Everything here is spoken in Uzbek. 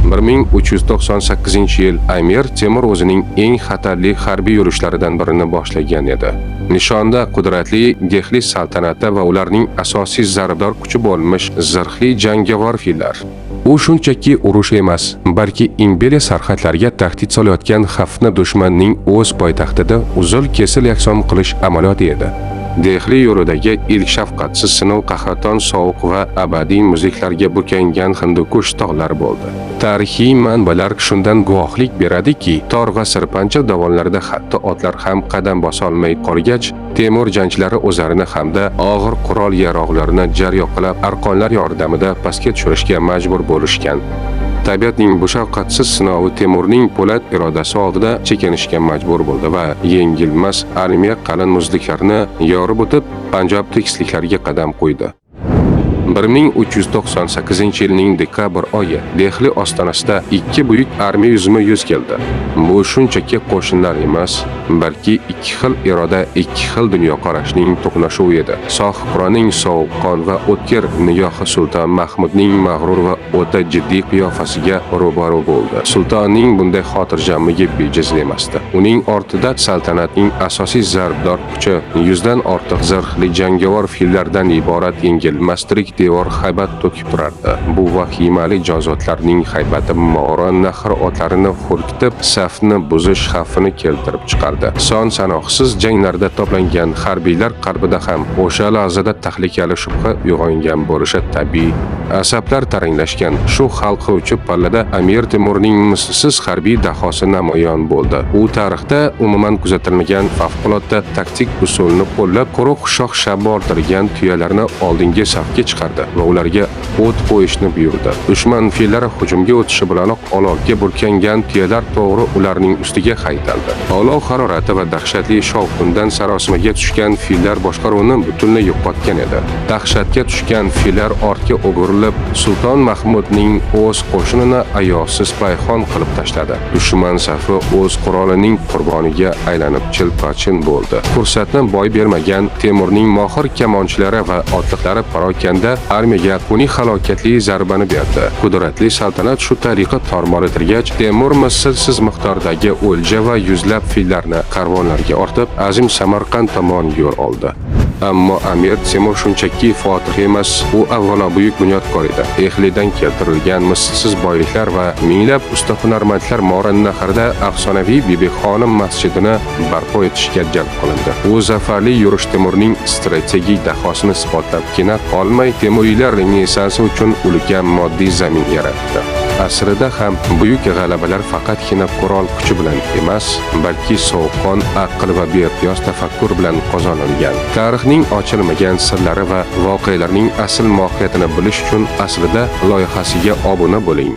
1398-yil Amir Temur o'zining eng xatarli harbiy yurishlaridan birini boshlagan edi. Nishonda qudratli Dehli saltanati va ularning asosiy zarbdor kuchi bo'lmish zirhli jangovar fillar. U shunchaki urush emas, balki imperiya sarhadlariga tahdid solayotgan xavfni dushmanning o'z poytaxtida uzil-kesil yakson qilish amaliyoti edi. Dehli yo'lidagi ilk shafqatsiz sinov qahraton sovuq va abadiy muzliklarga burkangan Hindukush tog'lari bo'ldi. Tarixiy manbalar shundan guvohlik beradiki, tor va sirpanchiq dovonlarda hatto otlar ham qadam bosa olmay qolgach, Temur jangchilari o'zlarini hamda og'ir qurol yarog'larini jaryoqlab arqonlar yordamida pastga tushirishga majbur bo'lishgan. Tabiatning bu shafqatsiz sinovi Temurning po'lat irodasi oldida chekinishga majbur bo'ldi va yengilmas armiya qalin muzliklarni yorib o'tib Panjob tekisliklariga qadam qo'ydi. 1398-yilning dekabr oyi Dehli ostonasida ikki buyuk armiya yuzma-yuz keldi. Bu shunchaki qo'shinlar emas, balki ikki xil iroda, ikki xil dunyoqarashning to'qnashuvi edi. Sohib Qur'onning sovuqqon va o'tkir nigohi Sulton Mahmudning mag'rur va o'ta jiddiy qiyofasiga ro'baro bo'ldi. Sultonning bunday xotirjamligi bejiz emasdi. Uning ortida saltanatning asosiy zarbdor kuchi 100 dan ortiq zirhli jangovar fillardan iborat yengilmas tirik devor haybat to'kib turardi. Bu vahimali jonzotlarning haybati Moron Nahr otlarini hurkitib, safni buzish xavfini keltirib chiqardi. Son sanoqsiz janglarda to'plangan harbiylar qalbida ham o'sha lahzada tahlikali shubha uyg'ongan bo'lishi tabiiy. Asablar taranglashgan shu xalqovchi pallada Amir Temurning mislsiz harbiy dahosi namoyon bo'ldi. U tarixda umuman kuzatilmagan favqulodda taktik usulni qo'llab, quruq shoh shabi orttirgan tuyalarni oldingi safga chiqardi va ularga o't qo'yishni buyurdi. Dushman fillari hujumga o'tishi bilanoq olovga burkangan tuyalar to'g'ri ularning ustiga haytaldi. Olov harorati va dahshatli shovqindan sarosimaga tushgan fillar boshqaruvni butunlay yo'qotgan edi. Dahshatga tushgan fillar ortga o'girilib, Sulton Mahmudning o'z qo'shinini ayovsiz payxon qilib tashladi. Dushman safi o'z qurolining qurboniga aylanib chilpachin bo'ldi. Fursatni boy bermagan Temurning mohir kamonchilari va otliqlari parokanda armiyaga uning halokatli zarbani berdi. Qudratli saltanat shu tariqa tormor etilgach, Temur mislsiz miqdordagi o'lja va yuzlab fillarni karvonlarga ortib, azim Samarqand tomon yo'l oldi. Ammo Amir Temur shunchaki fotih emas, u avvalo buyuk bunyodkor edi. Dehlidan keltirilgan mislsiz boyliklar va minglab usta hunarmandlar Moron Nahrda afsonaviy Bibi Xonim masjidini barpo etishga jalb qilindi. U zafarli yurish Temurning strategik dahosini isbotlabgina qolmay, Temuriylar renessansi uchun ulkan moddiy zamin yaratdi. Asrida ham buyuk g'alabalar faqatgina qurol kuchi bilan emas, balki sovuqqon aql va beqiyos tafakkur bilan qozonilgan. Tarixning ochilmagan sirlari va voqealarning asl mohiyatini bilish uchun aslida loyihasiga obuna bo'ling.